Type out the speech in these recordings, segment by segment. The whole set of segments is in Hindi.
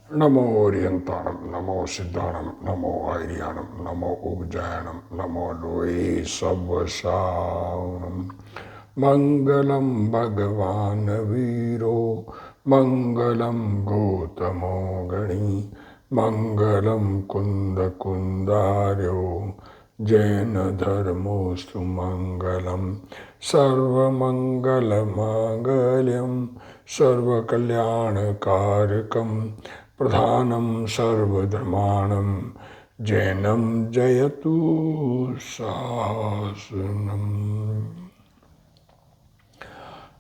नमो ओरियंताणम, नमो सिद्धाणम, नमो आर्याणम, नमो उपजायणम, नमो लोए सवसावणम। मंगलम भगवान वीरो, मंगलम गौतमो गणी, मंगलम कुंद कुंदार्यो, जैन धर्मोस्तु मंगलम। सर्वमंगल मांगल्यम सर्वकल्याणकारकम, प्रधानम सर्वधर्माणम, जैनम जयतु शासनम।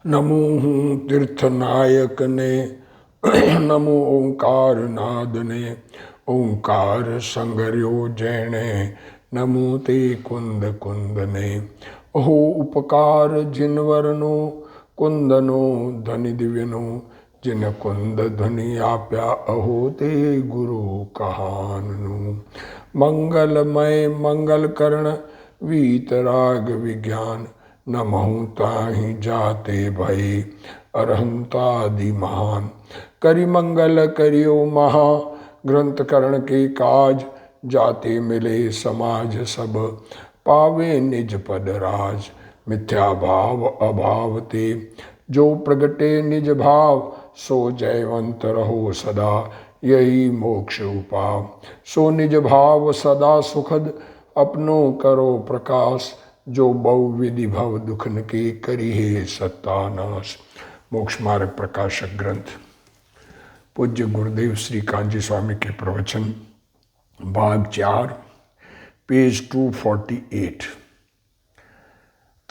नमो तीर्थनायक ने, नमो ओंकार नाद ने, ओंकार संगर्यो जैने, नमो ते कुंद कुंद ने। ओहो उपकार जिनवरनो, कुंदनो ध्वनि दिव्यनो, जिन कुंद ध्वनि आप्या अहो ते गुरु कहाननु। मंगलमय मंगल करण वीतराग विज्ञान, नमहु ताहि जाते भई अरहंतादि महान। करि मंगल करियो महा, ग्रंथ करण के काज, जाते मिले समाज सब, पावे निज पद राज। मिथ्या भाव अभाव ते, जो प्रगटे निज भाव, सो जयवंत रहो सदा, यही मोक्ष उपाव। सो निज भाव सदा सुखद, अपनो करो प्रकाश, जो बहुविधि भव दुखन के करी है सत्तानाश। मोक्ष मार्ग प्रकाशक ग्रंथ पूज्य गुरुदेव श्री कांजी स्वामी के प्रवचन, भाग 4, पेज 248।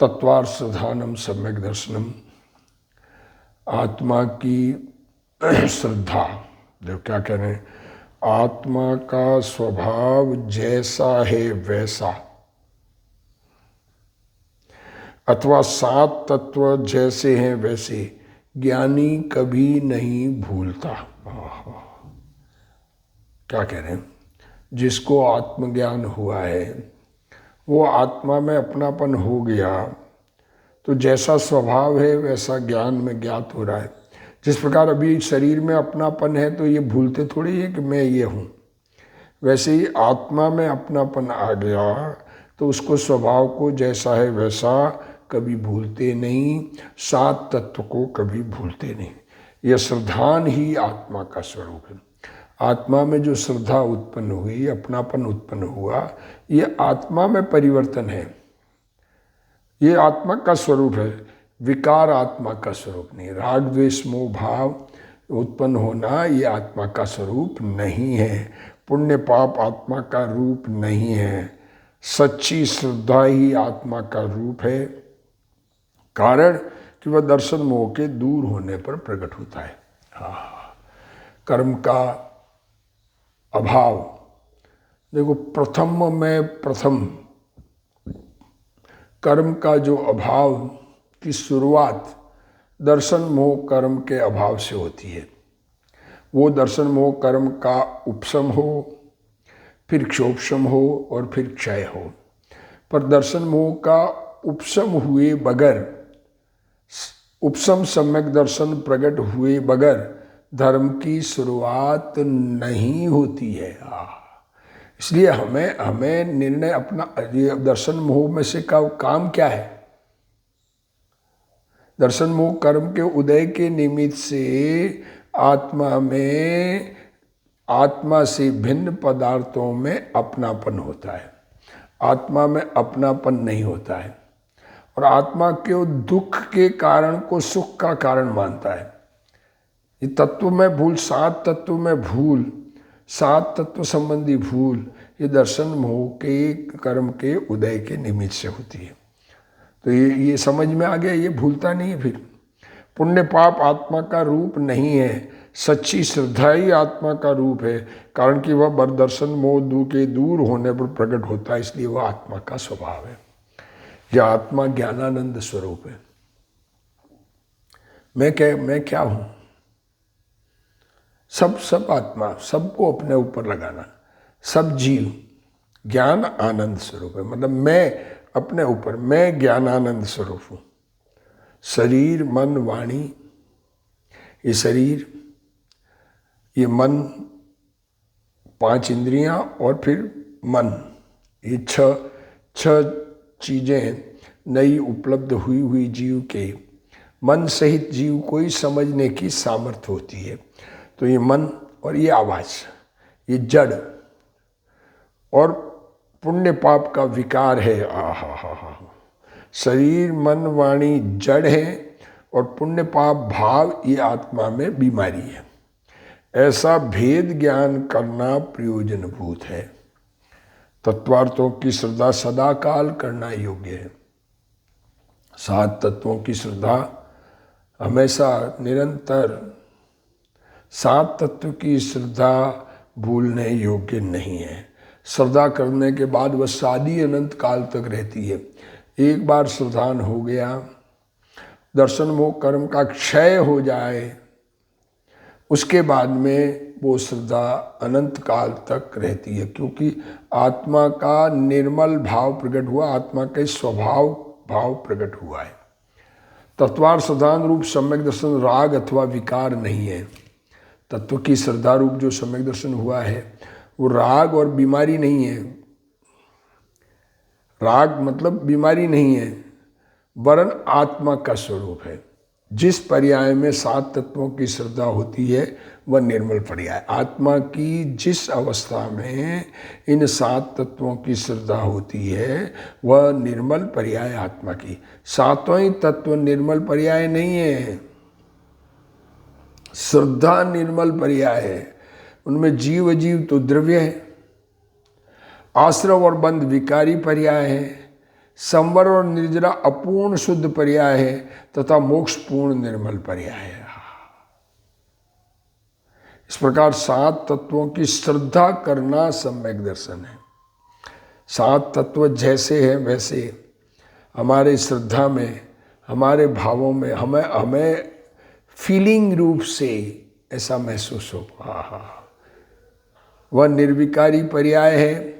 तत्वार्थधानम सम्यक दर्शनम। आत्मा की श्रद्धा, जो क्या कह रहे हैं, आत्मा का स्वभाव जैसा है वैसा, अथवा 7 तत्व जैसे हैं वैसे ज्ञानी कभी नहीं भूलता। क्या कह रहे हैं, जिसको आत्मज्ञान हुआ है, वो आत्मा में अपनापन हो गया, तो जैसा स्वभाव है वैसा ज्ञान में ज्ञात हो रहा है। जिस प्रकार अभी शरीर में अपनापन है तो ये भूलते थोड़ी है कि मैं ये हूँ, वैसे ही आत्मा में अपनापन आ गया तो उसको स्वभाव को जैसा है वैसा कभी भूलते नहीं, 7 तत्व को कभी भूलते नहीं। यह श्रद्धान ही आत्मा का स्वरूप है। आत्मा में जो श्रद्धा उत्पन्न हुई, अपनापन उत्पन्न हुआ, ये आत्मा में परिवर्तन है, ये आत्मा का स्वरूप है। विकार आत्मा का स्वरूप नहीं। राग द्वेष मोह भाव उत्पन्न होना ये आत्मा का स्वरूप नहीं है। पुण्य पाप आत्मा का रूप नहीं है। सच्ची श्रद्धा ही आत्मा का रूप है, कारण कि वह दर्शन मोह के दूर होने पर प्रकट होता है। कर्म का अभाव, देखो प्रथम कर्म का जो अभाव की शुरुआत दर्शन मोह कर्म के अभाव से होती है। वो दर्शन मोह कर्म का उपशम हो, फिर क्षोपशम हो और फिर क्षय हो। पर दर्शन मोह का उपशम हुए बगैर, उपशम सम्यक दर्शन प्रकट हुए बगैर धर्म की शुरुआत नहीं होती है। इसलिए हमें निर्णय अपना, दर्शन मोह में से का काम क्या है? दर्शन मोह कर्म के उदय के निमित्त से आत्मा में, आत्मा से भिन्न पदार्थों में अपनापन होता है। आत्मा में अपनापन नहीं होता है, और आत्मा के दुख के कारण को सुख का कारण मानता है। ये तत्व में भूल, 7 तत्व में भूल, 7 तत्व संबंधी भूल, ये दर्शन मोह के कर्म के उदय के निमित्त से होती है। तो ये समझ में आ गया, ये भूलता नहीं है। फिर पुण्य पाप आत्मा का रूप नहीं है, सच्ची श्रद्धा ही आत्मा का रूप है, कारण कि वह बरदर्शन मोह के दूर होने पर प्रकट होता है, इसलिए वह आत्मा का स्वभाव है। यह आत्मा ज्ञानानंद स्वरूप है। मैं क्या हूँ? सब आत्मा, सबको अपने ऊपर लगाना, सब जीव ज्ञान आनंद स्वरूप है। मतलब मैं अपने ऊपर, मैं ज्ञानानंद स्वरूप हूँ। शरीर मन वाणी, ये शरीर ये मन, 5 इंद्रियां और फिर मन, ये छह चीजें नई उपलब्ध हुई जीव के मन सहित जीव को ही समझने की सामर्थ्य होती है। तो ये मन और ये आवाज, ये जड़ और पुण्य पाप का विकार है। आहा, शरीर मन वाणी जड़ है और पुण्य पाप भाव ये आत्मा में बीमारी है। ऐसा भेद ज्ञान करना प्रयोजनभूत है। तत्वार्थों की श्रद्धा सदा काल करना योग्य है। 7 तत्वों की श्रद्धा हमेशा निरंतर, 7 तत्व की श्रद्धा भूलने योग्य नहीं है। श्रद्धा करने के बाद वह शादी अनंत काल तक रहती है। एक बार श्रद्धान हो गया, दर्शन मोह कर्म का क्षय हो जाए, उसके बाद में वो श्रद्धा अनंत काल तक रहती है, क्योंकि आत्मा का निर्मल भाव प्रकट हुआ, आत्मा के स्वभाव भाव प्रकट हुआ है। तत्वार श्रद्धान रूप सम्यक दर्शन राग अथवा विकार नहीं है। तत्व की श्रद्धा रूप जो सम्यक दर्शन हुआ है वो राग और बीमारी नहीं है। राग मतलब बीमारी नहीं है, वरन आत्मा का स्वरूप है। जिस पर्याय में 7 तत्वों की श्रद्धा होती है वह निर्मल पर्याय। आत्मा की जिस अवस्था में इन 7 तत्वों की श्रद्धा होती है वह निर्मल पर्याय आत्मा की। 7 ही तत्व निर्मल पर्याय नहीं है, श्रद्धा निर्मल पर्याय है। उनमें जीव अजीव तो द्रव्य है, आश्रव और बंध विकारी पर्याय है, संवर और निर्जरा अपूर्ण शुद्ध पर्याय है तथा मोक्ष पूर्ण निर्मल पर्याय है। इस प्रकार 7 तत्वों की श्रद्धा करना सम्यक दर्शन है। 7 तत्व जैसे हैं वैसे हमारे श्रद्धा में, हमारे भावों में हमें फीलिंग रूप से ऐसा महसूस हो। वह निर्विकारी पर्याय है।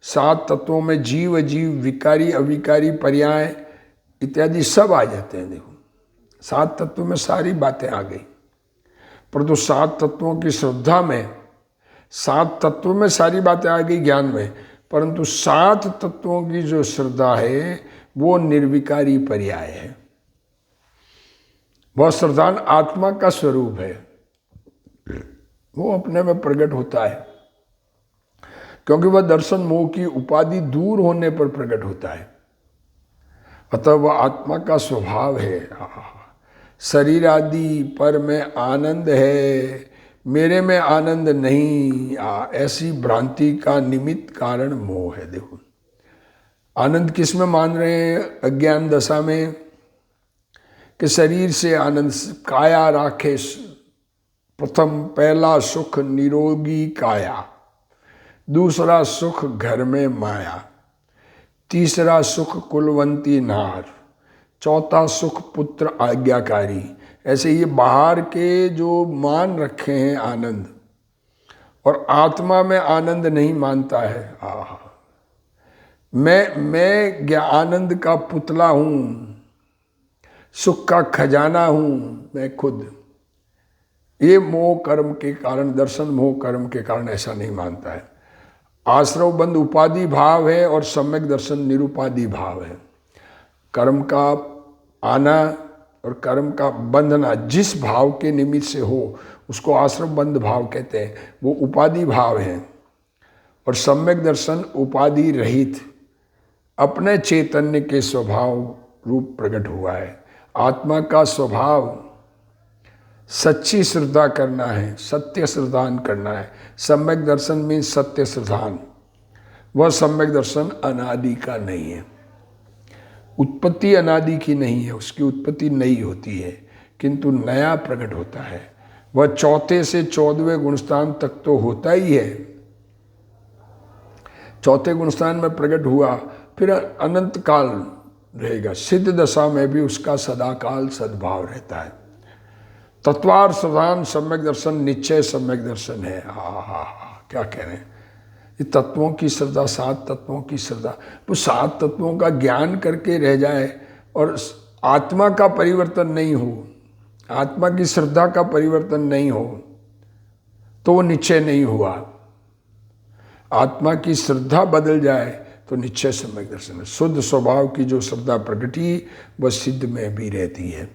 7 तत्वों में जीव अजीव विकारी अविकारी पर्याय इत्यादि सब आ जाते हैं। देखो 7 तत्वों में सारी बातें आ गई, परंतु 7 तत्वों की श्रद्धा में 7 तत्वों में सारी बातें आ गई ज्ञान में, परंतु 7 तत्वों की जो श्रद्धा है वो निर्विकारी पर्याय है। वह श्रद्धान आत्मा का स्वरूप है, वो अपने में प्रकट होता है, क्योंकि वह दर्शन मोह की उपाधि दूर होने पर प्रकट होता है। अतः वह आत्मा का स्वभाव है। शरीर आदि पर में आनंद है, मेरे में आनंद नहीं, ऐसी भ्रांति का निमित्त कारण मोह है। देखो आनंद किस में मान रहे हैं अज्ञान दशा में, कि शरीर से आनंद, काया राखे प्रथम पहला सुख निरोगी काया, दूसरा सुख घर में माया, तीसरा सुख कुलवंती नार, चौथा सुख पुत्र आज्ञाकारी। ऐसे ये बाहर के जो मान रखे हैं आनंद, और आत्मा में आनंद नहीं मानता है। मैं आनंद का पुतला हूँ, सुख का खजाना हूँ मैं खुद। ये मोह कर्म के कारण, दर्शन मोह कर्म के कारण ऐसा नहीं मानता है। आश्रव बंध उपाधि भाव है और सम्यक दर्शन निरुपाधि भाव है। कर्म का आना और कर्म का बंधना जिस भाव के निमित्त से हो उसको आश्रव बंध भाव कहते हैं, वो उपाधि भाव है। और सम्यक दर्शन उपाधि रहित अपने चैतन्य के स्वभाव रूप प्रकट हुआ है। आत्मा का स्वभाव सच्ची श्रद्धा करना है, सत्य श्रद्धान करना है। सम्यक दर्शन में सत्य श्रद्धान, वह सम्यक दर्शन अनादि का नहीं है। उत्पत्ति अनादि की नहीं है, उसकी उत्पत्ति नई होती है किंतु नया प्रकट होता है। वह 4 से 14वें गुणस्थान तक तो होता ही है। 4थे गुणस्थान में प्रकट हुआ, फिर अनंत काल रहेगा। सिद्ध दशा में भी उसका सदाकाल सद्भाव रहता है। तत्वार श्रद्धान सम्यक दर्शन निश्चय सम्यक दर्शन है। क्या कह रहे हैं, ये तत्वों की श्रद्धा, 7 तत्वों की श्रद्धा, वो 7 तत्वों का ज्ञान करके रह जाए और आत्मा का परिवर्तन नहीं हो, आत्मा की श्रद्धा का परिवर्तन नहीं हो, तो वो निश्चय नहीं हुआ। आत्मा की श्रद्धा बदल जाए तो निश्चय सम्यक दर्शन है। शुद्ध स्वभाव की जो श्रद्धा प्रगति वह सिद्ध में भी रहती है।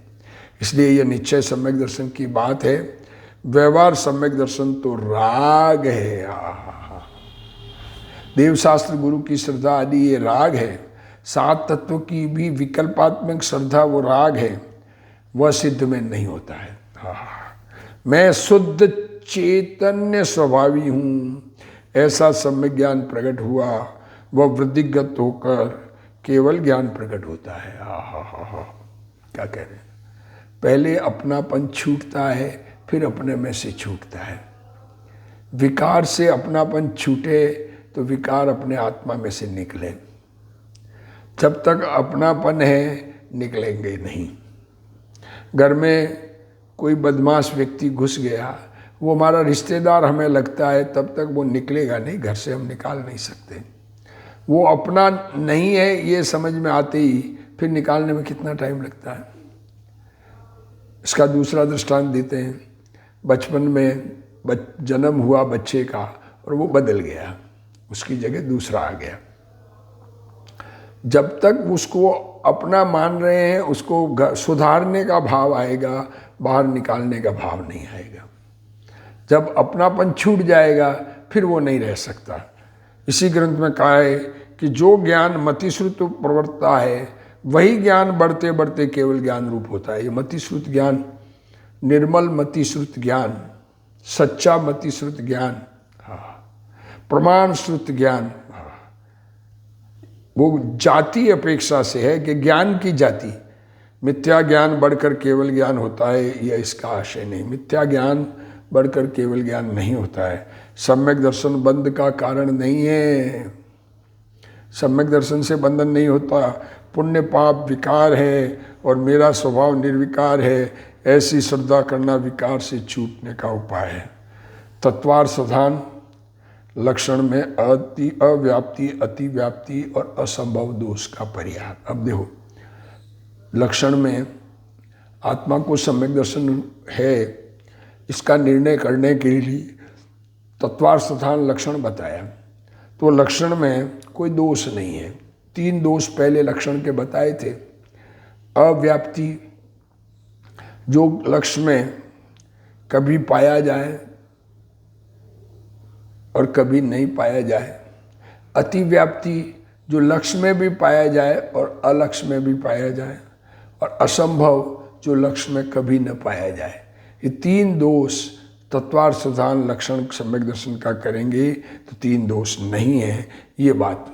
इसलिए यह निश्चय सम्यक दर्शन की बात है। व्यवहार सम्यक दर्शन तो राग है। देवशास्त्र गुरु की श्रद्धा आदि ये राग है। सात तत्वों की भी विकल्पात्मक श्रद्धा वो राग है, वह सिद्ध में नहीं होता है। मैं शुद्ध चैतन्य स्वभावी हूँ, ऐसा सम्यक ज्ञान प्रकट हुआ, वह वृद्धिगत होकर केवल ज्ञान प्रकट होता है। क्या कह रहे हैं? पहले अपनापन छूटता है, फिर अपने में से छूटता है। विकार से अपनापन छूटे तो विकार अपने आत्मा में से निकले। जब तक अपनापन है निकलेंगे नहीं। घर में कोई बदमाश व्यक्ति घुस गया, वो हमारा रिश्तेदार हमें लगता है, तब तक वो निकलेगा नहीं, घर से हम निकाल नहीं सकते। वो अपना नहीं है ये समझ में आते ही फिर निकालने में कितना टाइम लगता है। इसका दूसरा दृष्टांत देते हैं। बचपन में जन्म हुआ बच्चे का और वो बदल गया, उसकी जगह दूसरा आ गया। जब तक उसको अपना मान रहे हैं, उसको सुधारने का भाव आएगा, बाहर निकालने का भाव नहीं आएगा। जब अपनापन छूट जाएगा फिर वो नहीं रह सकता। इसी ग्रंथ में कहा है कि जो ज्ञान मतिश्रुत प्रवर्तता है वही ज्ञान बढ़ते बढ़ते केवल ज्ञान रूप होता है। ये मतिश्रुत ज्ञान, निर्मल मतिश्रुत ज्ञान, सच्चा मतिश्रुत ज्ञान, प्रमाण श्रुत ज्ञान, वो जाति अपेक्षा से है कि ज्ञान की जाति। मिथ्या ज्ञान बढ़कर केवल ज्ञान होता है, यह इसका आशय नहीं। मिथ्या ज्ञान बढ़कर केवल ज्ञान नहीं होता है। सम्यक दर्शन बंध का कारण नहीं है। सम्यक दर्शन से बंधन नहीं होता। पुण्य पाप विकार है और मेरा स्वभाव निर्विकार है, ऐसी श्रद्धा करना विकार से छूटने का उपाय है। तत्वार साधन लक्षण में अति अव्याप्ति, अति व्याप्ति और असंभव दोष का परिहार। अब देखो, लक्षण में आत्मा को सम्यक दर्शन है, इसका निर्णय करने के लिए तत्वार स्थान लक्षण बताया। तो लक्षण में कोई दोष नहीं है। 3 दोष पहले लक्षण के बताए थे। अव्याप्ति, जो लक्ष्य में कभी पाया जाए और कभी नहीं पाया जाए। अतिव्याप्ति, जो लक्ष्य में भी पाया जाए और अलक्ष्य में भी पाया जाए। और असंभव, जो लक्ष्य में कभी न पाया जाए। ये 3 दोष तत्वार साधन लक्षण सम्यक दर्शन का करेंगे तो 3 दोष नहीं है। ये बात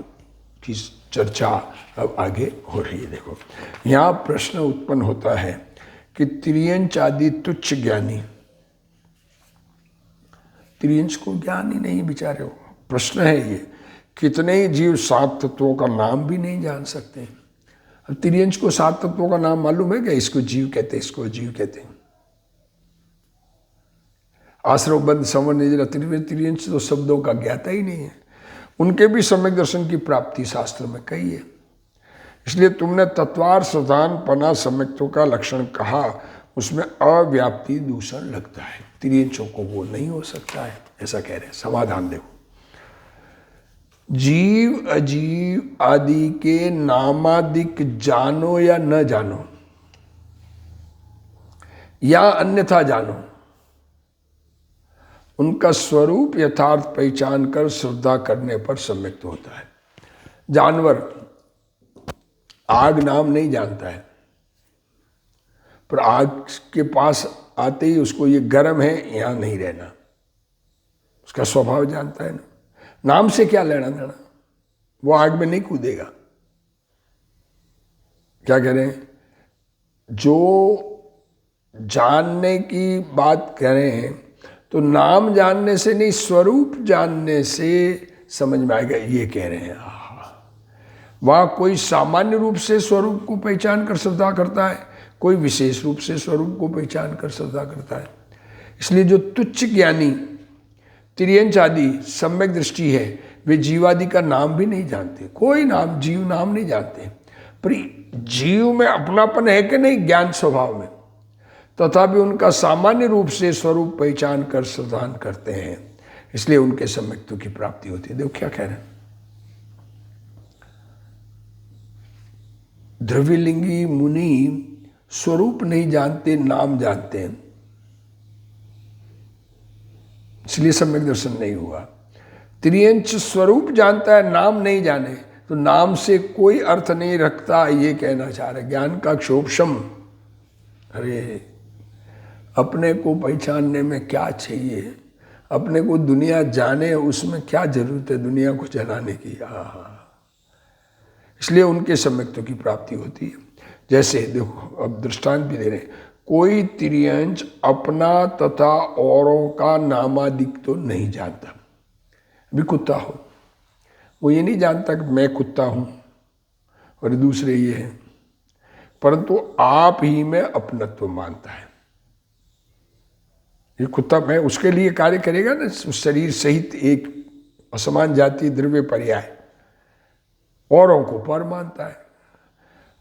की चर्चा अब आगे हो रही है। देखो, यहाँ प्रश्न उत्पन्न होता है कि त्रियंच आदि तुच्छ ज्ञानी, त्रियंच को ज्ञान ही नहीं बेचारे हो। प्रश्न है ये, कितने ही जीव 7 तत्वों का नाम भी नहीं जान सकते। अब त्रियंच को 7 तत्वों का नाम मालूम है क्या? इसको जीव कहते हैं, इसको जीव कहते हैं। आश्रवबद्ध संवर्ण त्रियंच तो शब्दों का ज्ञाता ही नहीं है। उनके भी सम्यक दर्शन की प्राप्ति शास्त्र में कही है। इसलिए तुमने तत्वार साधन पना सम्यक्तों का लक्षण कहा, उसमें अव्याप्ति दूषण लगता है। त्रियंचों को वो नहीं हो सकता है, ऐसा कह रहे हैं। समाधान देखो, जीव अजीव आदि के नामादिक जानो या न जानो या अन्यथा जानो, उनका स्वरूप यथार्थ पहचान कर श्रद्धा करने पर सम्यक्त होता है। जानवर आग नाम नहीं जानता है, पर आग के पास आते ही उसको ये गर्म है, यहाँ नहीं रहना, उसका स्वभाव जानता है ना। नाम से क्या लेना देना, वो आग में नहीं कूदेगा। क्या कह रहे हैं? जो जानने की बात कह रहे हैं तो नाम जानने से नहीं, स्वरूप जानने से समझ में आएगा, ये कह रहे हैं। वहाँ कोई सामान्य रूप से स्वरूप को पहचान कर श्रद्धा करता है, कोई विशेष रूप से स्वरूप को पहचान कर श्रद्धा करता है। इसलिए जो तुच्छ ज्ञानी त्रियंच आदि सम्यक दृष्टि है, वे जीवादि का नाम भी नहीं जानते। कोई नाम, जीव नाम नहीं जानते। पर जीव में अपनापन है कि नहीं ज्ञान स्वभाव में? तथापि उनका सामान्य रूप से स्वरूप पहचान कर श्रद्धान करते हैं, इसलिए उनके सम्यक्त्व की प्राप्ति होती है। देखो क्या कह रहे हैं, द्रव्यलिंगी मुनि स्वरूप नहीं जानते, नाम जानते हैं, इसलिए सम्यक दर्शन नहीं हुआ। त्रियंच स्वरूप जानता है, नाम नहीं जाने, तो नाम से कोई अर्थ नहीं रखता, ये कहना चाह रहे। ज्ञान का क्षोभशम, अरे अपने को पहचानने में क्या चाहिए, अपने को दुनिया जाने उसमें क्या जरूरत है दुनिया को जलाने की। इसलिए उनके सम्यक्त्व की प्राप्ति होती है। जैसे देखो अब दृष्टांत भी दे रहे हैं, कोई त्रियंच अपना तथा औरों का नामादिक तो नहीं जानता। अभी कुत्ता हो, वो ये नहीं जानता कि मैं कुत्ता हूं और दूसरे ये हैं, परंतु आप ही में अपनत्व मानता है। ये कुत्ता मैं उसके लिए कार्य करेगा ना, उस शरीर सहित एक असमान जाति द्रव्य पर्याय, औरों को पर मानता है।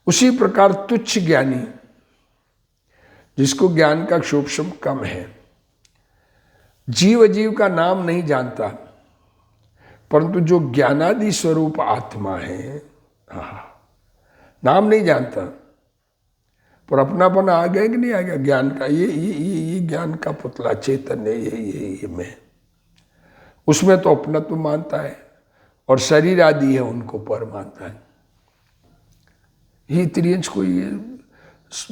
उसी प्रकार तुच्छ ज्ञानी, जिसको ज्ञान का क्षोभशम कम है, जीव अजीव का नाम नहीं जानता, परंतु जो ज्ञानादि स्वरूप आत्मा है, नाम नहीं जानता, पर अपनापन आ गया कि नहीं आ गया ज्ञान का, ये ज्ञान का पुतला चैतन्य, ये मैं, उसमें तो अपनत्व मानता है और शरीर आदि है उनको पर मानता है। ये त्रियंच को, ये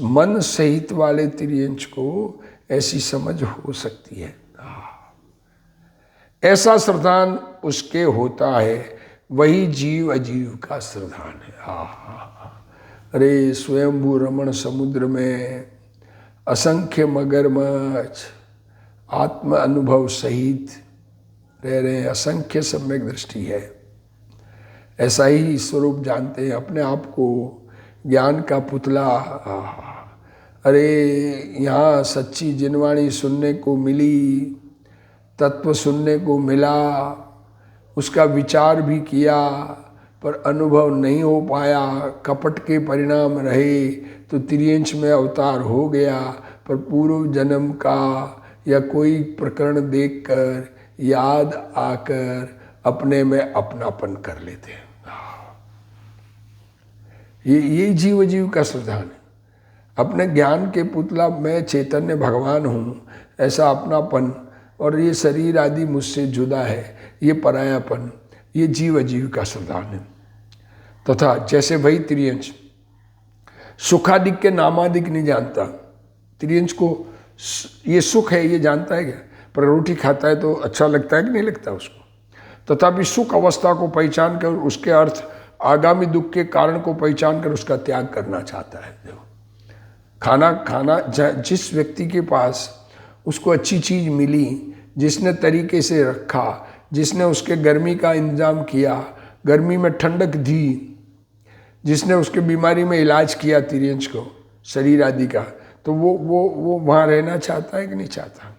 मन सहित वाले त्रियंच को ऐसी समझ हो सकती है। ऐसा श्रद्धान उसके होता है, वही जीव अजीव का श्रद्धान है। अरे स्वयंभू रमण समुद्र में असंख्य मगरमच्छ आत्म अनुभव सहित रह रहे हैं, असंख्य सम्यक दृष्टि है, ऐसा ही स्वरूप जानते हैं अपने आप को, ज्ञान का पुतला। अरे यहाँ सच्ची जिनवाणी सुनने को मिली, तत्व सुनने को मिला, उसका विचार भी किया पर अनुभव नहीं हो पाया, कपट के परिणाम रहे, तो त्रियंच में अवतार हो गया, पर पूर्व जन्म का या कोई प्रकरण देखकर याद आकर अपने में अपनापन कर लेते हैं। ये जीव जीव का श्रद्धान है। अपने ज्ञान के पुतला मैं चैतन्य भगवान हूँ, ऐसा अपनापन, और ये शरीर आदि मुझसे जुदा है, ये परायापन, ये जीव अजीव का श्रद्धान है। तथा जैसे वही त्रियंच सुखादिक के नामादिक नहीं जानता, त्रियंच को ये सुख है ये जानता है क्या, पर रोटी खाता है तो अच्छा लगता है कि नहीं लगता उसको, तथापि सुख अवस्था को पहचान कर उसके अर्थ आगामी दुख के कारण को पहचान कर उसका त्याग करना चाहता है। देखो खाना जिस व्यक्ति के पास उसको अच्छी चीज़ मिली, जिसने तरीके से रखा, जिसने उसके गर्मी का इंतजाम किया, गर्मी में ठंडक दी, जिसने उसके बीमारी में इलाज किया त्रियंच को शरीर आदि का, तो वो वहाँ रहना चाहता है कि नहीं चाहता।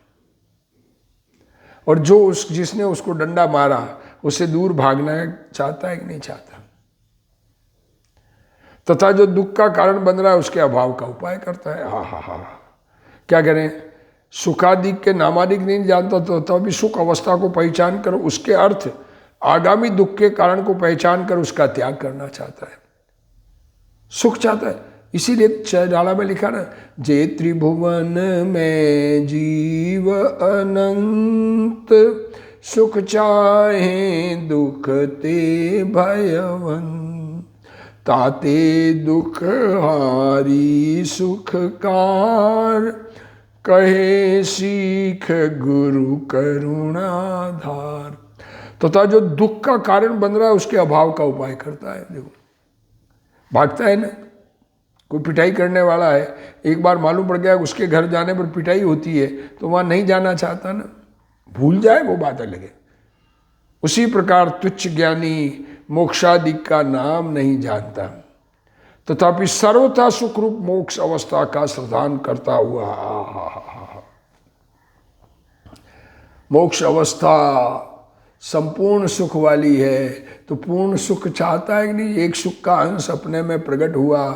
और जो जिसने उसको डंडा मारा उससे दूर भागना चाहता है कि नहीं चाहता। तथा जो दुख का कारण बन रहा है उसके अभाव का उपाय करता है। क्या करें, सुखादिक के नामादिक नहीं जानता तो तभी सुख अवस्था को पहचान कर उसके अर्थ आगामी दुख के कारण को पहचान कर उसका त्याग करना चाहता है, सुख चाहता है। इसीलिए डाला में लिखा ना, जे त्रिभुवन में जीव अनंत, सुख चाहे दुख ते भयवन, ताते दुख हारी सुखकार, कहे सीख गुरु करुणाधार। तथा जो दुख का कारण बन रहा है उसके अभाव का उपाय करता है। देखो भागता है ना, कोई पिटाई करने वाला है, एक बार मालूम पड़ गया उसके घर जाने पर पिटाई होती है तो वहाँ नहीं जाना चाहता ना, भूल जाए वो बात अलग है। उसी प्रकार तुच्छ ज्ञानी मोक्षादिक का नाम नहीं जानता, तथापि सर्वथा सुखरूप मोक्ष अवस्था का श्रद्धान करता हुआ, मोक्ष अवस्था संपूर्ण सुख वाली है, तो पूर्ण सुख चाहता है कि नहीं। एक सुख का अंश अपने में प्रकट हुआ,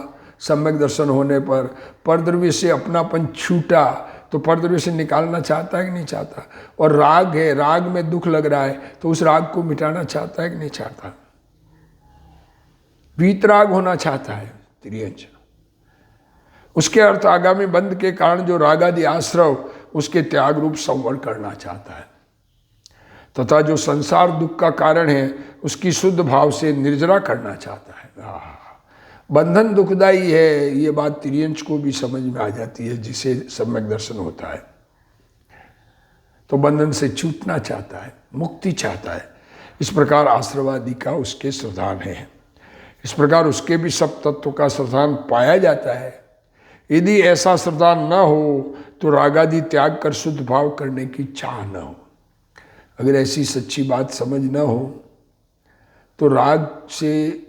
सम्यक दर्शन होने पर परद्रव्य से अपनापन छूटा तो परद्रव्य से निकालना चाहता है कि नहीं चाहता। और राग है, राग में दुख लग रहा है तो उस राग को मिटाना चाहता है कि नहीं चाहता। वीतराग होना चाहता है तिर्यंच। उसके अर्थ आगामी बंध के कारण जो रागादि आश्रव उसके त्याग रूप संवर करना चाहता है, तथा जो संसार दुख का कारण है उसकी शुद्ध भाव से निर्जरा करना चाहता है। बंधन दुखदाई है, ये बात तिर्यंच को भी समझ में आ जाती है जिसे सम्यक दर्शन होता है। तो बंधन से छूटना चाहता है, मुक्ति चाहता है। इस प्रकार आश्रवादि का उसके श्रद्धान है। इस प्रकार उसके भी सब तत्व का श्रद्धान पाया जाता है। यदि ऐसा श्रद्धान न हो तो रागादि त्याग कर शुद्ध भाव करने की चाह न हो। अगर ऐसी सच्ची बात समझ न हो तो राग से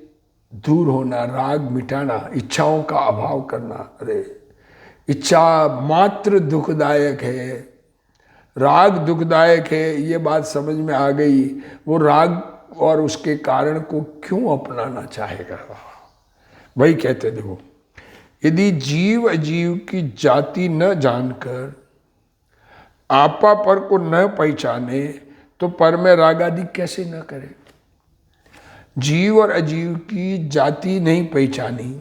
दूर होना, राग मिटाना, इच्छाओं का अभाव करना, अरे इच्छा मात्र दुखदायक है, राग दुखदायक है, ये बात समझ में आ गई। वो राग और उसके कारण को क्यों अपनाना चाहेगा। वही कहते देखो, यदि जीव अजीव की जाति न जानकर आपा पर को न पहचाने तो पर में राग आदि कैसे न करे। जीव और अजीव की जाति नहीं पहचानी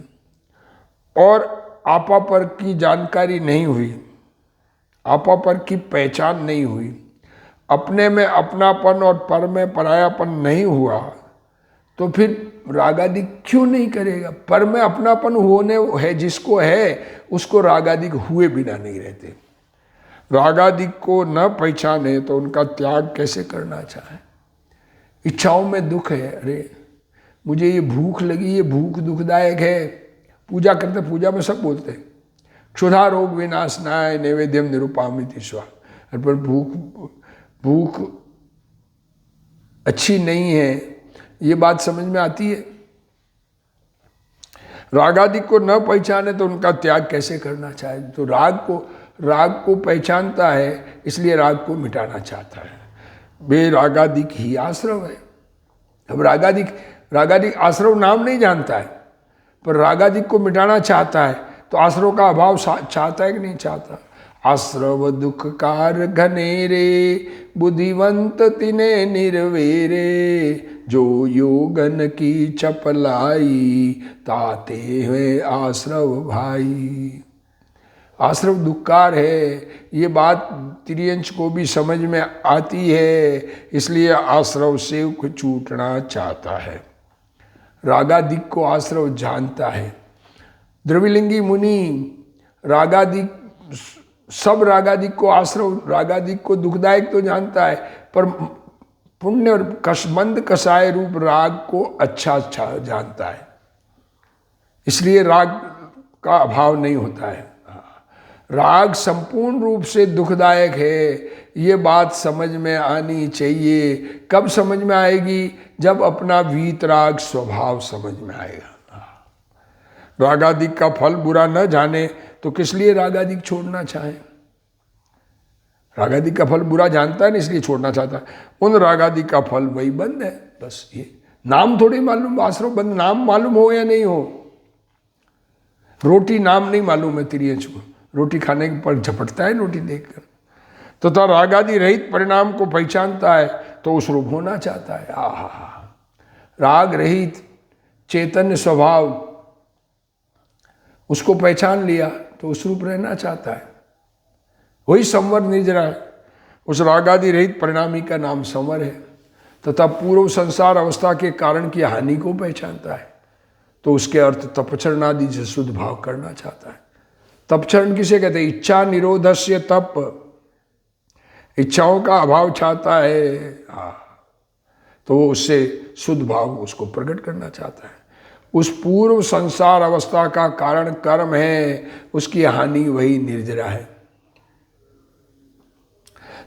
और आपा पर की जानकारी नहीं हुई, आपा पर की पहचान नहीं हुई, अपने में अपनापन और पर में परायापन नहीं हुआ तो फिर रागादि क्यों नहीं करेगा। पर में अपनापन होने है जिसको है उसको रागादि हुए बिना नहीं रहते। रागादि को न पहचाने तो उनका त्याग कैसे करना चाहे। इच्छाओं में दुख है, अरे मुझे ये भूख लगी, ये भूख दुखदायक है। पूजा करते, पूजा में सब बोलते क्षुधा रोग विनाशनाय नैवेद्यम निरुपामित ईश्वर। पर भूख अच्छी नहीं है, ये बात समझ में आती है। रागादि को न पहचाने तो उनका त्याग कैसे करना चाहे। तो राग को पहचानता है इसलिए राग को मिटाना चाहता है। बे रागादिक ही आश्रव है। अब रागादिक आश्रव नाम नहीं जानता है पर रागादिक को मिटाना चाहता है तो आश्रव का अभाव चाहता है कि नहीं चाहता। आश्रव दुख कार घनेरे बुद्धिवंत तिने निर्वेरे जो योगन की चपलाई ताते हुए आश्रव भाई। आश्रव दुखकार है, ये बात तिर्यंच को भी समझ में आती है, इसलिए आश्रव से छूटना चाहता है। रागादिक को आश्रव जानता है। द्रविलिंगी मुनि सब रागादिक को आश्रव, रागादिक को दुखदायक तो जानता है पर पुण्य और मंद कषाय रूप राग को अच्छा जानता है, इसलिए राग का अभाव नहीं होता है। राग संपूर्ण रूप से दुखदायक है, ये बात समझ में आनी चाहिए। कब समझ में आएगी? जब अपना वीतराग स्वभाव समझ में आएगा। रागादिक का फल बुरा न जाने तो किस लिए रागादिक छोड़ना चाहे। रागादिक का फल बुरा जानता है ना, इसलिए छोड़ना चाहता है। उन रागादिक का फल वही बंद है, बस। ये नाम थोड़ी मालूम, आश्रव बंद नाम मालूम हो या नहीं हो। रोटी नाम नहीं मालूम है तिर्यंच को, रोटी खाने पर झपटता है रोटी देखकर। तो रागादि रहित परिणाम को पहचानता है तो उस रूप होना चाहता है। राग रहित चैतन्य स्वभाव उसको पहचान लिया तो उस रूप रहना चाहता है। वही संवर निर्जरा है। उस रागादि रहित परिणामी का नाम संवर है तथा पूर्व संसार अवस्था के कारण की हानि को पहचानता है तो उसके अर्थ तपचरण आदि से शुद्ध भाव करना चाहता है। तपचरण किसे कहते हैं? इच्छा निरोधस्य तप, इच्छाओं का अभाव चाहता है तो वो उससे शुद्ध भाव उसको प्रकट करना चाहता है। उस पूर्व संसार अवस्था का कारण कर्म है, उसकी हानि वही निर्जरा है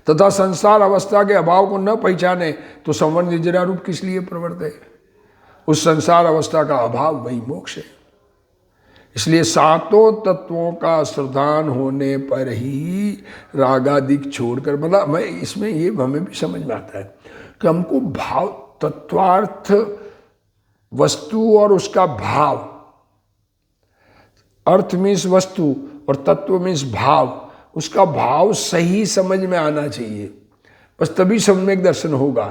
तथा संसार अवस्था के अभाव को न पहचाने तो संवर निर्जरा रूप किस लिए प्रवृत्त है। उस संसार अवस्था का अभाव वही मोक्ष है। इसलिए सातों तत्वों का श्रद्धान होने पर ही रागादिक छोड़कर, मतलब मैं इसमें ये हमें भी समझ में आता है कि हमको भाव, तत्वार्थ, वस्तु और उसका भाव, अर्थ मीन्स वस्तु और तत्व मीन्स भाव। उसका भाव सही समझ में आना चाहिए, बस तभी सम्यक दर्शन होगा।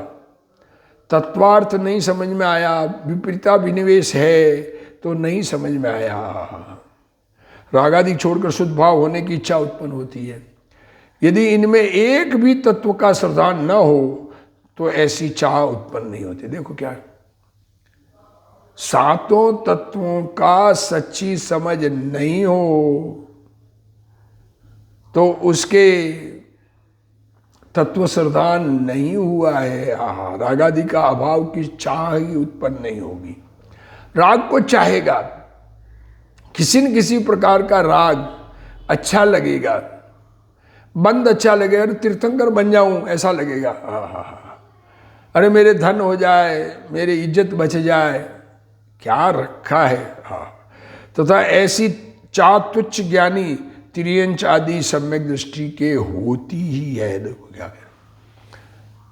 तत्वार्थ नहीं समझ में आया, विपरीता विनिवेश है तो नहीं समझ में आया। रागादि छोड़कर शुद्ध भाव होने की इच्छा उत्पन्न होती है। यदि इनमें एक भी तत्व का श्रद्धान न हो तो ऐसी चाह उत्पन्न नहीं होती। देखो क्या, सातों तत्वों का सच्ची समझ नहीं हो तो उसके तत्व श्रद्धान नहीं हुआ है। रागादि का अभाव की चाह ही उत्पन्न नहीं होगी। राग को चाहेगा, किसी न किसी प्रकार का राग अच्छा लगेगा, बंद अच्छा लगेगा, अरे तीर्थंकर बन जाऊं ऐसा लगेगा, अरे मेरे धन हो जाए, मेरी इज्जत बच जाए, क्या रखा है। तथा ऐसी चाह तुच्छ ज्ञानी त्रियंच आदि सम्यक दृष्टि के होती ही है। देखो क्या है,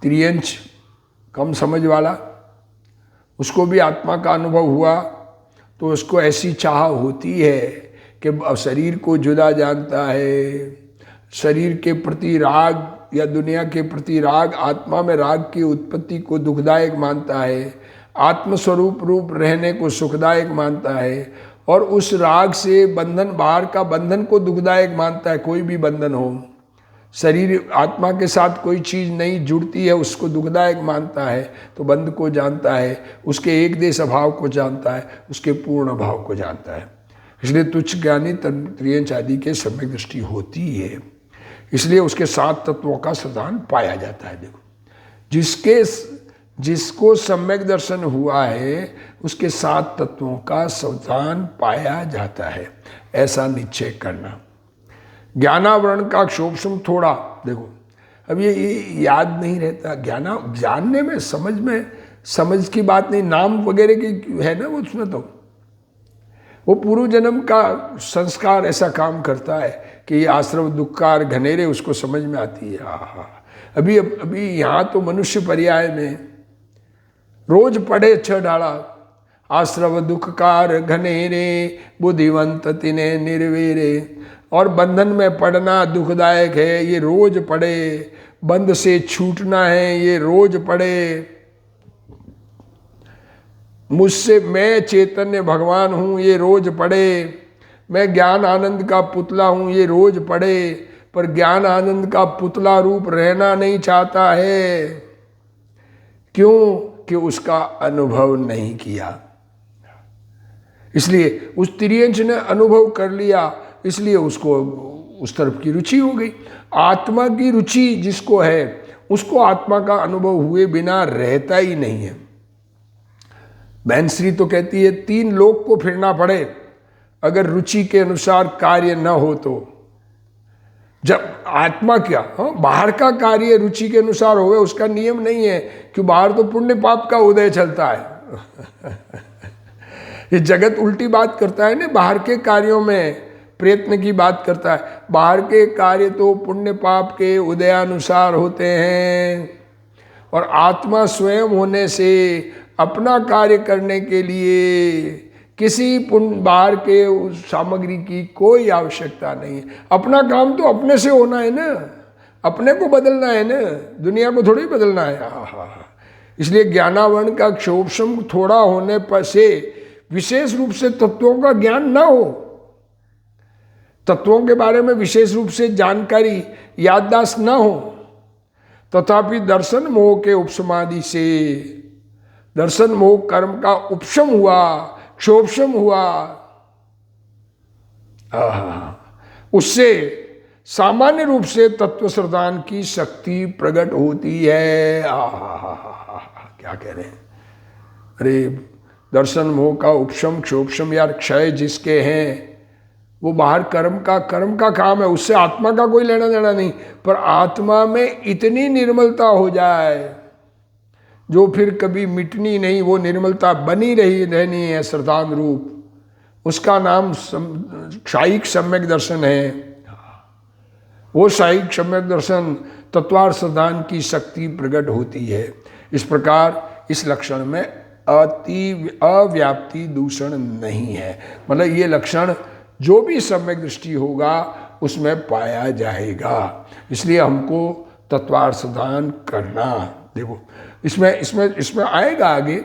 त्रियंच कम समझ वाला, उसको भी आत्मा का अनुभव हुआ तो उसको ऐसी चाह होती है कि शरीर को जुदा जानता है, शरीर के प्रति राग या दुनिया के प्रति राग, आत्मा में राग की उत्पत्ति को दुखदायक मानता है, आत्मस्वरूप रूप रहने को सुखदायक मानता है, और उस राग से बंधन, बाहर का बंधन को दुखदायक मानता है। कोई भी बंधन हो, शरीर आत्मा के साथ कोई चीज़ नहीं जुड़ती है उसको दुखदायक मानता है, तो बंध को जानता है, उसके एक देश अभाव को जानता है, उसके पूर्ण अभाव को जानता है। इसलिए तुच्छ ज्ञानी त्रियंच आदि के सम्यक दृष्टि होती है, इसलिए उसके सात तत्वों का श्रद्धान पाया जाता है। देखो, जिसको सम्यक दर्शन हुआ है उसके सात तत्वों का श्रद्धान पाया जाता है, ऐसा निश्चय करना। ज्ञानावरण का क्षोभसम थोड़ा, देखो अब ये याद नहीं रहता, जानने में, समझ की बात नहीं, नाम वगैरह की है ना, वो उसमें तो वो पूर्व जन्म का संस्कार ऐसा काम करता है कि ये आश्रव दुखकार घनेरे उसको समझ में आती है। अभी यहाँ तो मनुष्य पर्याय में रोज पढ़े 6 डाला, आश्रव दुखकार घनेरे बुद्धिवंत तिने निर्वेरे, और बंधन में पड़ना दुखदायक है, ये रोज पढ़े, बंध से छूटना है, ये रोज पढ़े, मुझसे मैं चैतन्य भगवान हूँ, ये रोज पढ़े, मैं ज्ञान आनंद का पुतला हूँ, ये रोज पढ़े, पर ज्ञान आनंद का पुतला रूप रहना नहीं चाहता है। क्यों? कि उसका अनुभव नहीं किया। इसलिए उस त्रियंच ने अनुभव कर लिया, इसलिए उसको उस तरफ की रुचि हो गई। आत्मा की रुचि जिसको है उसको आत्मा का अनुभव हुए बिना रहता ही नहीं है। बहन श्री तो कहती है 3 लोक को फिरना पड़े अगर रुचि के अनुसार कार्य न हो तो। जब आत्मा क्या, बाहर का कार्य रुचि के अनुसार होवे उसका नियम नहीं है, क्यों, बाहर तो पुण्य पाप का उदय चलता है। ये जगत उल्टी बात करता है ना, बाहर के कार्यों में प्रयत्न की बात करता है। बाहर के कार्य तो पुण्य पाप के उदयानुसार होते हैं, और आत्मा स्वयं होने से अपना कार्य करने के लिए किसी बाहर के सामग्री की कोई आवश्यकता नहीं है। अपना काम तो अपने से होना है ना, अपने को बदलना है ना, दुनिया को थोड़ी बदलना है। इसलिए ज्ञानावरण का क्षोभसम थोड़ा होने पर से विशेष रूप से तत्वों का ज्ञान ना हो, तत्वों के बारे में विशेष रूप से जानकारी याददाश्त ना हो, तथापि दर्शन मोह के उपशमादि से, दर्शन मोह कर्म का उपशम हुआ, क्षोभसम हुआ, उससे सामान्य रूप से तत्व श्रद्धान की शक्ति प्रकट होती है। क्या कह रहे हैं, अरे दर्शन मोह का उपशम क्षोभसम या क्षय जिसके हैं वो बाहर कर्म का काम है, उससे आत्मा का कोई लेना देना नहीं, पर आत्मा में इतनी निर्मलता हो जाए जो फिर कभी मिटनी नहीं, वो निर्मलता बनी रहनी है श्रद्धान रूप, उसका नाम साईक सम्यक दर्शन है। वो साईक सम्यक दर्शन तत्वार्थ श्रद्धान की शक्ति प्रकट होती है। इस प्रकार इस लक्षण में अव्याप्ति दूषण नहीं है, मतलब ये लक्षण जो भी सम्यक दृष्टि होगा उसमें पाया जाएगा। इसलिए हमको तत्वार्थदान करना। देखो इसमें इसमें इसमें आएगा आगे,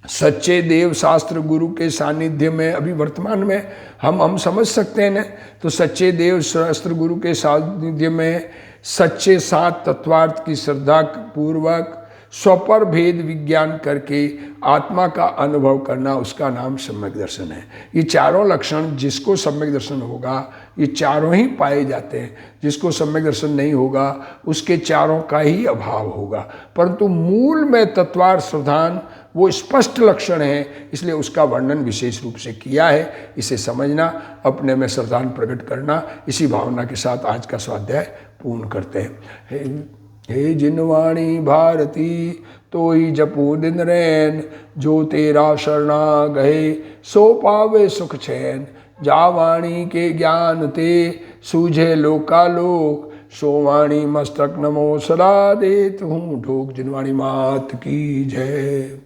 सच्चे देव शास्त्र गुरु के सानिध्य में, अभी वर्तमान में हम समझ सकते हैं ना। तो सच्चे देव शास्त्र गुरु के सानिध्य में सच्चे सात तत्वार्थ की श्रद्धा पूर्वक स्वपर भेद विज्ञान करके आत्मा का अनुभव करना, उसका नाम सम्यक दर्शन है। ये चारों लक्षण जिसको सम्यक दर्शन होगा, ये चारों ही पाए जाते हैं। जिसको सम्यक दर्शन नहीं होगा उसके चारों का ही अभाव होगा। परंतु मूल में तत्वार्थ श्रद्धान वो स्पष्ट लक्षण है, इसलिए उसका वर्णन विशेष रूप से किया है। इसे समझना, अपने में श्रद्धान प्रकट करना, इसी भावना के साथ आज का स्वाध्याय पूर्ण करते हैं। हे जिनवाणी भारती तोई जपो दिन रैन, जो तेरा शरणा गए सो पावे सुख चैन। जा वाणी के ज्ञान ते सूझे लोकालोक, सो वाणी मस्तक नमो सदा देत हूँ ठोक। जिनवाणी मात की जय।